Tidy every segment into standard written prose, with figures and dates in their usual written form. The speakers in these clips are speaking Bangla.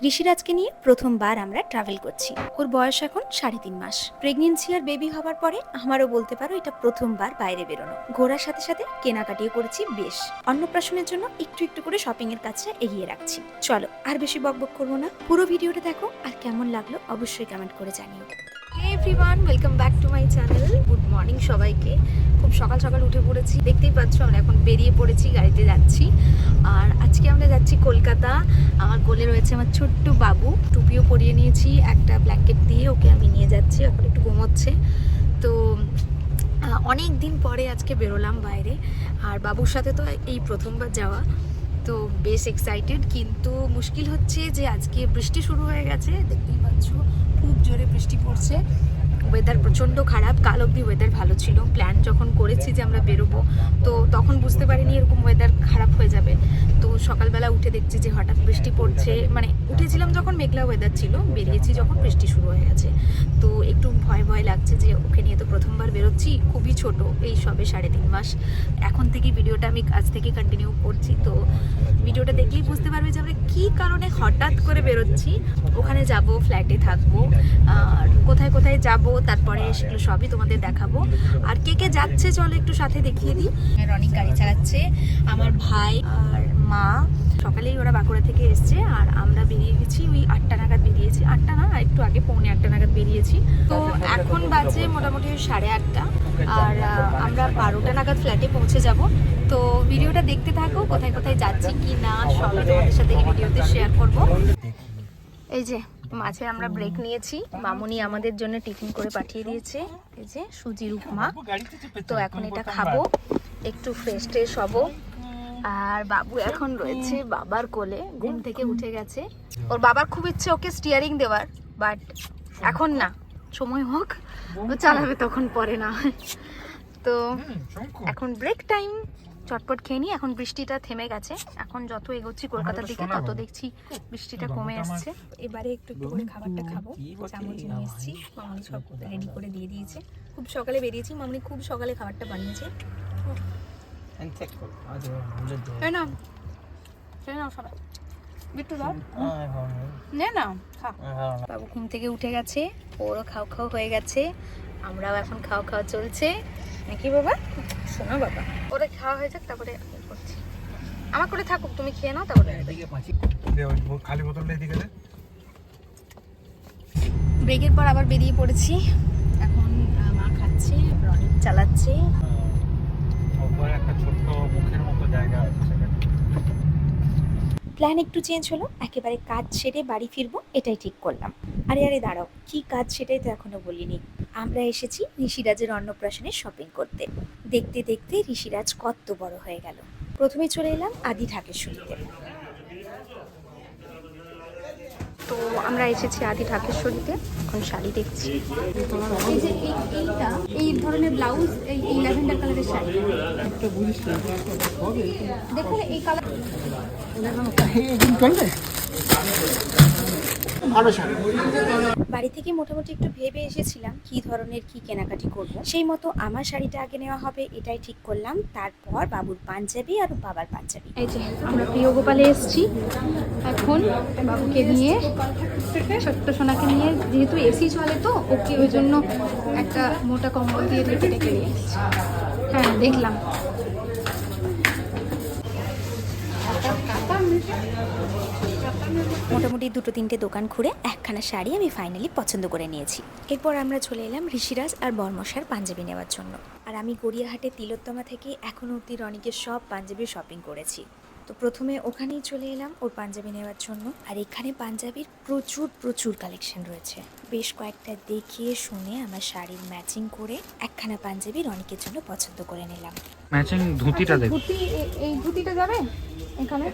ঋষিরাজকে নিয়ে প্রথমবার আমরা ট্রাভেল করছি। ওর বয়স এখন 3.5 মাস। প্রেগনেন্সি আর বেবি হবার পরে আমারও বলতে পারো এটা প্রথমবার বাইরে বেরোনো। ঘোরার সাথে সাথে কেনাকাটিও করেছি বেশ। অন্নপ্রাশনের জন্য একটু একটু করে শপিং এর কাজটা এগিয়ে রাখছি। চলো আর বেশি বকবক করবো না, পুরো ভিডিওটা দেখো আর কেমন লাগলো অবশ্যই কমেন্ট করে জানিও। Hey everyone, welcome back to my channel. Good morning সবাইকে। খুব সকাল সকাল উঠে পড়েছি, দেখতেই পাচ্ছ আমরা এখন বেরিয়ে পড়েছি, গাড়িতে যাচ্ছি। আর আজকে আমরা যাচ্ছি কলকাতা। আমার কোলে রয়েছে আমার ছোট্ট বাবু, টুপিও পরিয়ে নিয়েছি, একটা ব্ল্যাঙ্কেট দিয়ে ওকে আমি নিয়ে যাচ্ছি, এখন একটু ঘুমোচ্ছে। তো অনেক দিন পরে আজকে বেরোলাম বাইরে, আর বাবুর সাথে তো এই প্রথমবার যাওয়া, তো বেশ এক্সাইটেড। কিন্তু মুশকিল হচ্ছে যে আজকে বৃষ্টি শুরু হয়ে গেছে, দেখতেই পাচ্ছ খুব জোরে বৃষ্টি পড়ছে। ওয়েদার প্রচণ্ড খারাপ। কাল অবধি ওয়েদার ভালো ছিল। প্ল্যান যখন করেছি যে আমরা বেরোবো, তো তখন বুঝতে পারিনি এরকম ওয়েদার খারাপ হয়ে যাবে। তো সকালবেলা উঠে দেখছি যে হঠাৎ বৃষ্টি পড়ছে, মানে উঠেছিলাম যখন মেঘলা ওয়েদার ছিল, বেরিয়েছি যখন বৃষ্টি শুরু হয়ে গেছে। তো একটু ভয় ভয় লাগছে যে ওকে নিয়ে তো প্রথমবার বেরোচ্ছি, খুবই ছোট, এই সবে 3.5 মাস। এখন থেকে ভিডিওটা আমি আজ থেকে কন্টিনিউ করছি, তো ভিডিওটা দেখলেই বুঝতে পারবে যে আমরা কী কারণে হঠাৎ করে বেরোচ্ছি। ওখানে যাব, ফ্ল্যাটে থাকবো, আর কোথায় কোথায় যাব তারপরে সেগুলো সবই তোমাদের দেখাবো। আর কে কে যাচ্ছে চলো একটু সাথে দেখিয়ে দিই। রনিক গাড়ি চালাচ্ছে, আমার ভাই আর মা। সকালেই ওরা বাঁকুড়া থেকে এসছে, আর আমরা বেরিয়ে গেছি ওই 8টা নাগাদ বেরিয়েছি। 8টা না, আর একটু আগে 8:45 নাগাদ বেরিয়েছি। তো এখন বাজে মোটামুটি 8:30, আর আমরা 12টা নাগাদ ফ্ল্যাটে পৌঁছে যাব। তো ভিডিওটা দেখতে থাকো, কোথায় কোথায় যাচ্ছি কি না সবই তোমাদের সাথে এই ভিডিওতে শেয়ার করব। এই যে মাঝে আমরা ব্রেক নিয়েছি, মামুনি আমাদের জন্য টিফিন করে পাঠিয়ে দিয়েছে, এই যে সুজির উপমা। তো এখন এটা খাবো, একটু ফ্রেশ ট্রেশ হবো। আর বাবু এখন রয়েছে বাবার কোলে, ঘুম থেকে উঠে গেছে। ওর বাবার খুব ইচ্ছে ওকে স্টিয়ারিং দেওয়ার, বাট এখন না, সময় হোক ও চালাবে, তখন পরে না। তো এখন ব্রেক টাইম, চটপট খেয়ে নিই। এখন বৃষ্টিটা থেমে গেছে, এখন যত এগোচ্ছি কলকাতার দিকে তত দেখছি বৃষ্টিটা কমে আসছে। এবারে একটু একটু করে খাবারটা খাবো। চামচ নিয়ে এসেছি, মামনি সব রেডি করে দিয়ে দিয়েছে। খুব সকালে বেরিয়েছি, মামনি খুব সকালে খাবারটা বানিয়েছে। বাবু ঘুম থেকে উঠে গেছে, ওরও খাও খাও হয়ে গেছে, আমরাও এখন খাও খাওয়া চলছে নাকি বাবা? শোনো বাবা, ওরা খাওয়া হয়ে যাক তারপরে করছি। আমার করে থাকুক, তুমি খেয়ে নাও তারপরে। খালি বোতলটা এদিকে দে। ব্রেকের পর আবার বেরিয়ে পড়েছি। এখন মা খাচ্ছে, রনিক চালাচ্ছে। ওপরে একটা ছোট্ট মুখের মতো জায়গা আছে। প্ল্যান একটু চেঞ্জ হলো, একেবারে কাজ সেরে বাড়ি ফিরবো এটাই ঠিক করলাম। আরে দাঁড়াও, কি কাজ সেটাই তো এখনো বলিনি। আমরা এসেছি ঋষিরাজের অন্নপ্রাশনে শপিং করতে। দেখতে দেখতে ঋষিরাজ কত বড় হয়ে গেল। প্রথমে চলে এলাম আদি ঢাকেশ্বরীতে। তো আমরা এসেছি আদি ঢাকেশ্বরীতে, এখন শাড়ি দেখছি। এই যে এইটা এই ধরনের ব্লাউজ, এই ল্যাভেন্ডার কালারের শাড়ি দেখুন, এই কালার বাড়ি থেকে মোটামুটি একটু ভেবে এসেছিলাম কি ধরনের কি কেনাকাটি করব। সেই মতো আমার শাড়িটা আগে নেওয়া হবে এটাই ঠিক করলাম, তারপর বাবুর পাঞ্জাবি আর বাবার পাঞ্জাবি। এই যে আমরা প্রিয় গোপালে এসেছি, এখন বাবুকে নিয়ে, ছোট্ট সোনাকে নিয়ে, যেহেতু এসি চলে তো ওকে ওই জন্য একটা মোটা কম্বল দিয়ে ঢেকে ঢেকে নিয়ে এসেছি। হ্যাঁ দেখলাম। মোটামুটি 2-3টে দোকান ঘুরে একখানা শাড়ি আমি ফাইনালি পছন্দ করে নিয়েছি। এরপর আমরা চলে এলাম ঋষিরাজ আর বর্মশার পাঞ্জাবি নেওয়ার জন্য। আর আমি গড়িয়াহাটে তিলোত্তমা থেকে এখন অবধি রনিকের সব পাঞ্জাবি শপিং করেছি। তো প্রথমে ওখানেই চলে এলাম ওর পাঞ্জাবি নেওয়ার জন্য। আর এখানে পাঞ্জাবির প্রচুর কালেকশন রয়েছে। বেশ কয়েকটা দেখে শুনে আমার শাড়ির ম্যাচিং করে একখানা পাঞ্জাবি রনিকের জন্য পছন্দ করে নিলাম। ম্যাচিং ধুতিটা দেখ। ধুতি, এই ধুতিটা যাবে এখানে?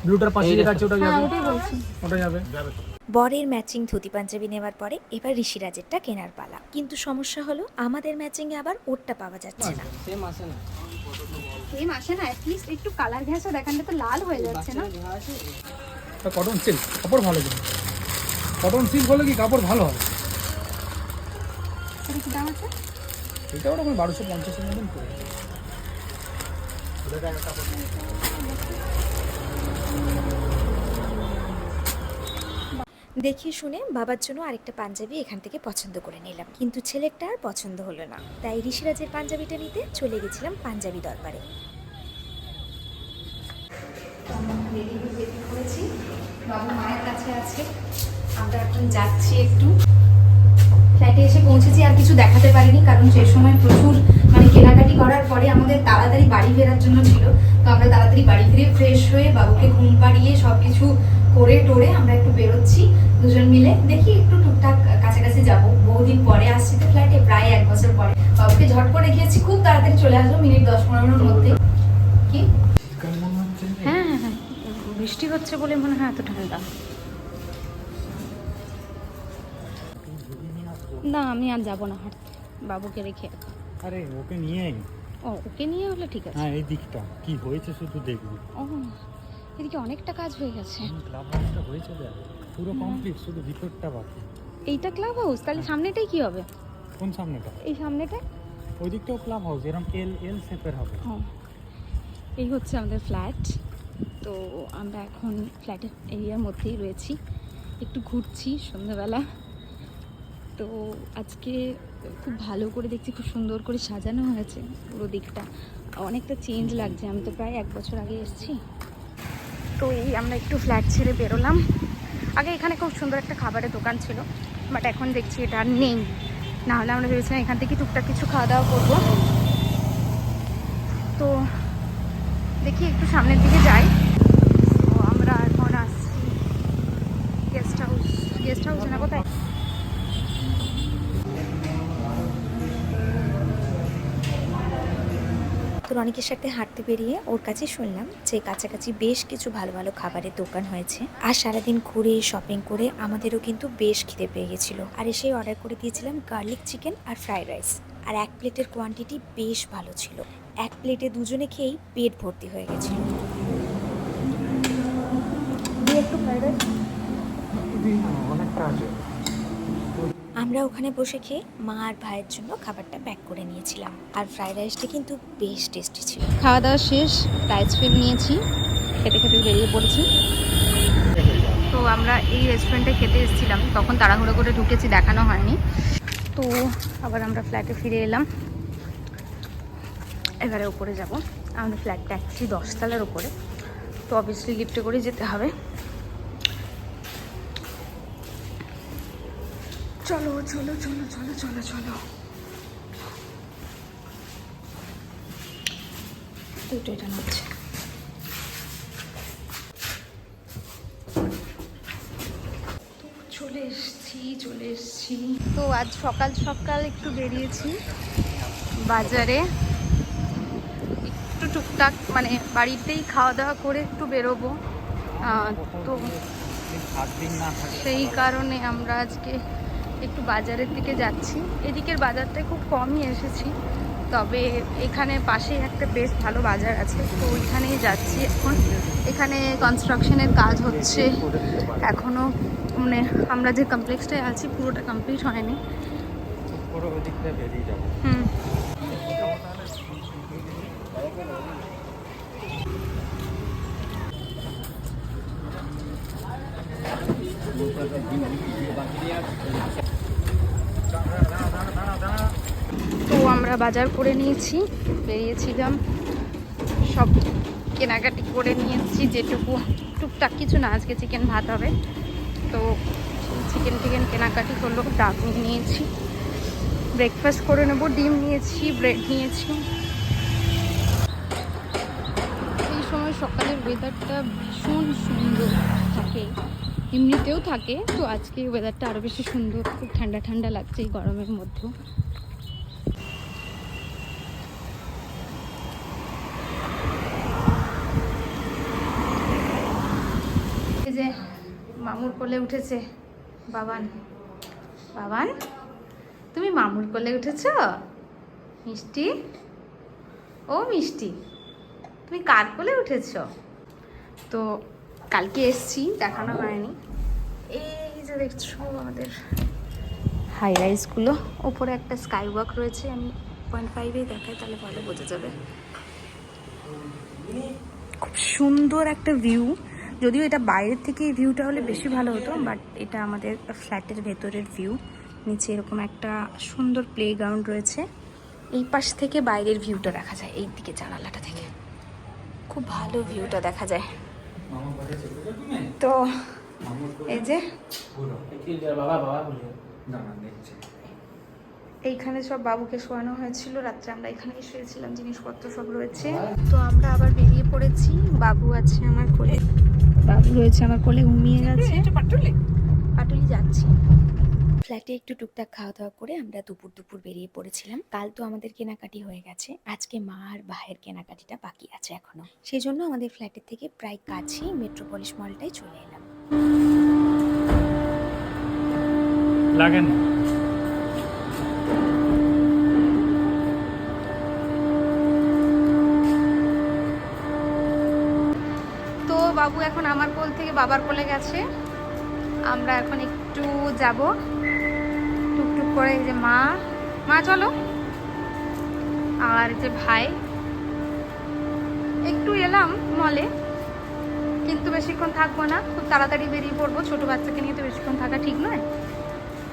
ব্লুটার পাশে যেটা আছে ওটা যাবে। ওটাই বলছি, ওটা যাবে। বরের ম্যাচিং ধুতি পাঞ্জাবি নেওয়ার পরে এবার ঋষিরাজেরটা কেনার পালা। কিন্তু সমস্যা হলো আমাদের ম্যাচিং এ আবার ওরটা পাওয়া যাচ্ছে না। সেম আসে না, অ্যাটলিস্ট একটু কালার ঘেঁষা দেখানটা তো লাল হয়ে যাচ্ছে না। কটন সিল্ক কাপড় ভালো, কিন্তু কটন সিল্ক হলে কি কাপড় ভালো হয়। এটা কি দাম আছে? এটা ওরকম 1250 এর মতন পড়ে। দেখে শুনে বাবার জন্য আরেকটা পাঞ্জাবি এখান থেকে পছন্দ করে নিলাম, কিন্তু ছেলেরটা আর পছন্দ হলো না, তাই ঋষিরাজের পাঞ্জাবিটা নিতে চলে গেছিলাম পাঞ্জাবি দরবারে। করেছি, বাবু মায়ের কাছে আছে, আমরা এখন যাচ্ছি একটু। ফ্ল্যাটে এসে পৌঁছেছি, আর কিছু দেখাতে পারিনি কারণ সেই সময় প্রচুর মানে কেনাকাটি করার পরে আমাদের তাড়াতাড়ি বাড়ি ফেরার জন্য ছিল। তো আমরা তাড়াতাড়ি বাড়ি ফিরে ফ্রেশ হয়ে বাবুকে ঘুম পাড়িয়ে সব কিছু করে টোরে আমরা একটু বেরোচ্ছি দুজন মিলে। দেখি একটু টুকটাক কাছাকাছি যাবো, বহুদিন পরে আসছি তো ফ্ল্যাটে, প্রায় 1 বছর পরে। বাবুকে ঝট করে গিয়েছি, খুব তাড়াতাড়ি চলে আসবো, মিনিট 10-15 মধ্যে। কি হ্যাঁ হ্যাঁ হ্যাঁ, বৃষ্টি হচ্ছে বলে মনে হয় এত ঠান্ডা। না আমি আর যাবো না হাঁটতে, বাবুকে রেখে। আরে ওকে নিয়েই। ও ওকে নিয়ে হলে ঠিক আছে। হ্যাঁ এই দিকটা কি হয়েছে শুধু দেখবি। ও এদিকে অনেকটা কাজ হয়ে গেছে। ক্লাব হাউসটা হয়েছে দেখ, পুরো কমপ্লিট, শুধু ভিতরটা বাকি। এইটা ক্লাব হাউস, তাহলে সামনেটাই কি হবে? কোন সামনেটা? এই সামনেটা। ওই দিকটাও ক্লাব হাউস, এরকম এল এল শেপের হবে। ও এই হচ্ছে আমাদের ফ্ল্যাট। তো আমরা এখন ফ্ল্যাটের এরিয়ার মধ্যেই রয়েছি, একটু ঘুরছি সন্ধ্যাবেলা। তো আজকে খুব ভালো করে দেখছি, খুব সুন্দর করে সাজানো হয়েছে পুরো দিকটা, অনেকটা চেঞ্জ লাগছে। আমি তো প্রায় 1 বছর আগে এসেছি। তো এই আমরা একটু ফ্ল্যাট ছেড়ে বেরোলাম। আগে এখানে খুব সুন্দর একটা খাবারের দোকান ছিল, বাট এখন দেখছি এটা আর নেই। নাহলে আমরা ভেবেছিলাম এখান থেকে টুকটাক কিছু খাওয়া দাওয়া করবো। তো দেখি একটু সামনের দিকে যাই। তো আমরা এখন আসছি গেস্ট হাউস না কোথায়। তো রনিকের সাথে হাঁটতে বেরিয়ে ওর কাছে শুনলাম যে কাছাকাছি বেশ কিছু ভালো ভালো খাবারের দোকান হয়েছে। আর সারাদিন ঘুরে শপিং করে আমাদেরও কিন্তু বেশ খিদে পেয়ে গেছিলো। আর এসেই অর্ডার করে দিয়েছিলাম গার্লিক চিকেন আর ফ্রাইড রাইস। আর 1 প্লেটের কোয়ান্টিটি বেশ ভালো ছিল, 1 প্লেটে দুজনে খেয়েই পেট ভর্তি হয়ে গেছিল। একটু ফ্রাইড রাইস অনেকটা আছে। আমরা ওখানে বসে খেয়ে মা আর ভাইয়ের জন্য খাবারটা প্যাক করে নিয়েছিলাম। আর ফ্রাইড রাইসটা কিন্তু বেশ টেস্টি ছিল। খাওয়া দাওয়া শেষ, আইসক্রিম নিয়েছি, খেতে খেতে বেরিয়ে পড়েছি। তো আমরা এই রেস্টুরেন্টে খেতে এসেছিলাম, তখন তাড়াহুড়ো করে ঢুকেছি, দেখানো হয়নি। তো আবার আমরা ফ্ল্যাটে ফিরে এলাম। এবারে উপরে যাব। আমাদের ফ্ল্যাটটা অ্যাকচুয়ালি 10 তলার উপরে, তো অবভিয়াসলি লিফটে করে যেতে হবে। চলো চলো চলো চলো চলো চলো। দুটো এটা নাচ্ছে। চলে এসছি। তো আজ সকাল সকাল একটু বেরিয়েছি বাজারে, একটু টুকটাক মানে বাড়িতেই খাওয়া দাওয়া করে একটু বেরোবো। তো সেই কারণে আমরা আজকে একটু বাজারের দিকে যাচ্ছি। এদিকের বাজারটা খুব কমই এসেছি, তবে এখানে পাশেই একটা বেশ ভালো বাজার আছে, তো ওইখানেই যাচ্ছি এখন। এখানে কনস্ট্রাকশনের কাজ হচ্ছে এখনও, মানে আমরা যে কমপ্লেক্সটায় আছি পুরোটা কমপ্লিট হয়নি। হুম তো আমরা বাজার করে নিয়েছি, বেরিয়েছিলাম, সব কেনাকাটি করে নিয়েছি যেটুকু, টুকটাক কিছু না, আজকে চিকেন ভাত হবে, তো চিকেন কেনাকাটি হলো। ডাব নিয়েছি, ব্রেকফাস্ট করে নেবো, ডিম নিয়েছি, ব্রেড নিয়েছি। এই সময় সকালের ওয়েদারটা ভীষণ সুন্দর থাকে, এমনিতেও থাকে, তো আজকে ওয়েদারটা আরও বেশি সুন্দর, খুব ঠান্ডা ঠান্ডা লাগছে এই গরমের মধ্যেও। এই যে মামুর কোলে উঠেছে বাবান। বাবান তুমি মামুর কোলে উঠেছ? মিষ্টি, ও মিষ্টি, তুমি কার কোলে উঠেছ? তো কালকে এসছি, দেখানো হয়নি। এই যে দেখছো আমাদের হাই রাইজগুলো, ওপরে একটা স্কাই ওয়াক রয়েছে, আমি 0.5 দেখাই তাহলে ভালো বোঝা যাবে। খুব সুন্দর একটা ভিউ, যদিও এটা বাইরের থেকে এই ভিউটা হলে বেশি ভালো হতো, বাট এটা আমাদের ফ্ল্যাটের ভেতরের ভিউ। নিচে এরকম একটা সুন্দর প্লেগ্রাউন্ড রয়েছে, এই পাশ থেকে বাইরের ভিউটা দেখা যায়, এই দিকে জানালাটা থেকে খুব ভালো ভিউটা দেখা যায়। তো এই যে এইখানে সব বাবুকে শোয়ানো হয়েছিল, রাত্রে আমরা এখানেই শুয়েছিলাম, জিনিসপত্র সব রয়েছে। তো আমরা আবার বেরিয়ে পড়েছি, বাবু আছে আমার কোলে, বাবু রয়েছে আমার কোলে, ঘুমিয়ে গেছে। পাটুলি যাচ্ছি। ফ্ল্যাটে একটু টুকটাক খাওয়া দাওয়া করে আমরা দুপুর বেরিয়ে পড়েছিলাম। কাল তো আমাদের কেনাকাটি হয়ে গেছে, আজকে মা আর ভাইয়ের কেনাকাটিটা বাকি আছে এখনো। সেই জন্য আমাদের ফ্ল্যাটের থেকে প্রায় কাছেই মেট্রোপলিস মলটাই চলে এলাম। লাগে না। তো বাবু এখন আমার কোল থেকে বাবার কোলে গেছে, আমরা এখন একটু যাব টুকটুক করে। এই যে মা চলো, আর যে ভাই একটু এলাম মলে, কিন্তু বেশিক্ষণ থাকবো না, খুব তাড়াতাড়ি বেরিয়ে পড়বো। ছোট বাচ্চাকে নিয়ে তো বেশিক্ষণ থাকা ঠিক নয়,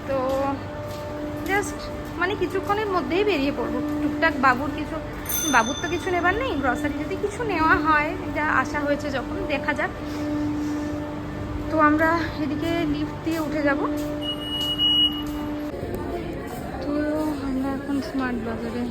তো জাস্ট মানে কিছুক্ষণের মধ্যেই বেরিয়ে পড়বো। টুকটাক বাবুর তো কিছু নেবার নেই, গ্রসারি যদি কিছু নেওয়া হয়, যা আশা হয়েছে যখন, দেখা যাক। তো আমরা এদিকে লিফট দিয়ে উঠে যাব। তো আমরা এখন স্মার্ট বাজারে।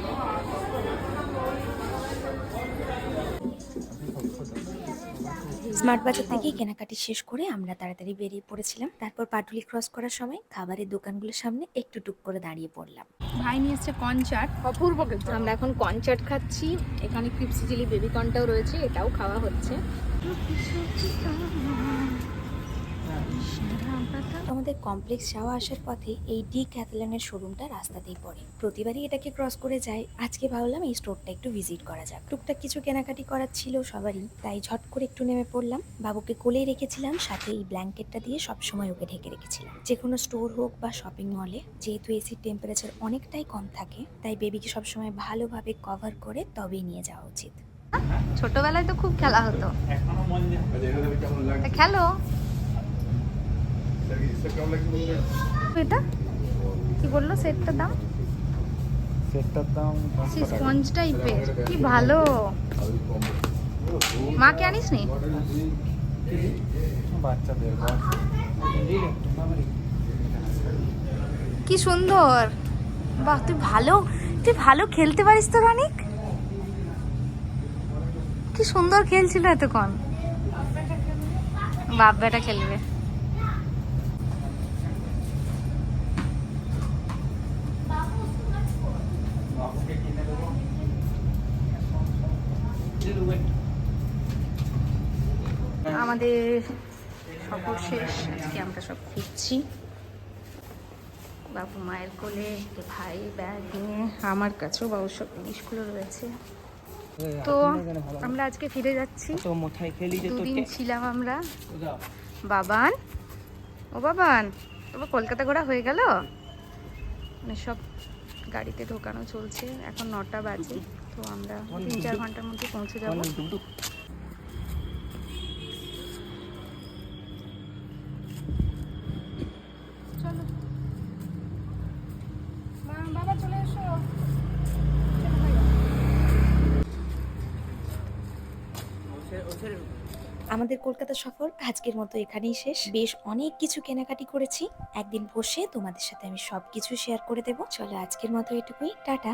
স্মার্ট বাজার থেকেই কেনাকাটি শেষ করে আমরা তাড়াতাড়ি বেরিয়ে পড়েছিলাম। তারপর পাটুলি ক্রস করার সময় খাবারের দোকানগুলোর সামনে একটু টুক করে দাঁড়িয়ে পড়লাম। ভাই নিয়ে এসছে কনচার্ট, অপূর্ব। আমরা এখন কনচার্ট খাচ্ছি, এখানে ক্রিপসি চিলি বেবি কর্নটাও রয়েছে, এটাও খাওয়া হচ্ছে। আমাদের কমপ্লেক্স যাওয়া আসার পথে এই ডি ক্যাথলনের শোরুমটা রাস্তাতেই পড়ে, প্রতিবারই এটাকে ক্রস করে যাই। আজকে ভাবলাম এই স্টোরটা একটু ভিজিট করা যাক। টুকটাক কিছু কেনাকাটি করার ছিল সবারই, তাই ঝট করে একটু নেমে পড়লাম। বাবুকে কোলেই রেখেছিলাম, সাথে এই ব্ল্যাঙ্কেটটা দিয়ে সবসময় ওকে ঢেকে রেখেছিলাম। যে কোনো স্টোর হোক বা শপিং মলে, যেহেতু এসির টেম্পারেচার অনেকটাই কম থাকে, তাই বেবিকে সবসময় ভালোভাবে কভার করে তবেই নিয়ে যাওয়া উচিত। ছোটবেলায় তো খুব খেলা হতো, খেলো। এটা কি বললো সেটটার দাম? সেটটার দাম স্পঞ্জ টাইপের, কি ভালো। মাকে আনিস নি? বাচ্চাদের কি সুন্দর, বাহ তুই ভালো খেলতে পারিস তো রানিক, কি সুন্দর খেলছিল এতক্ষণ। বাপ বেটা খেলবে। আমাদের সফর শেষ, আজকে আমরা সব ঘুরছি। বাবু মায়ের কোলে, ভাই ব্যাগ নিয়ে, আমার কাছেও বাবুর সব জিনিসগুলো রয়েছে। তো আমরা আজকে ফিরে যাচ্ছি, দুদিন ছিলাম আমরা। বাবান, ও বাবান, তবে কলকাতা ঘোরা হয়ে গেল, মানে সব গাড়িতে ঢোকানো চলছে। এখন 9টা বাজে, তো আমরা 3-4 ঘন্টার মধ্যে পৌঁছে যাবো। চলো বাবা, চলে এসো। আমাদের কলকাতা সফর আজকের মতো এখানেই শেষ। বেশ অনেক কিছু কেনাকাটি করেছি, একদিন বসে তোমাদের সাথে আমি সবকিছু শেয়ার করে দেবো। চলো আজকের মতো এটুকুই, টাটা।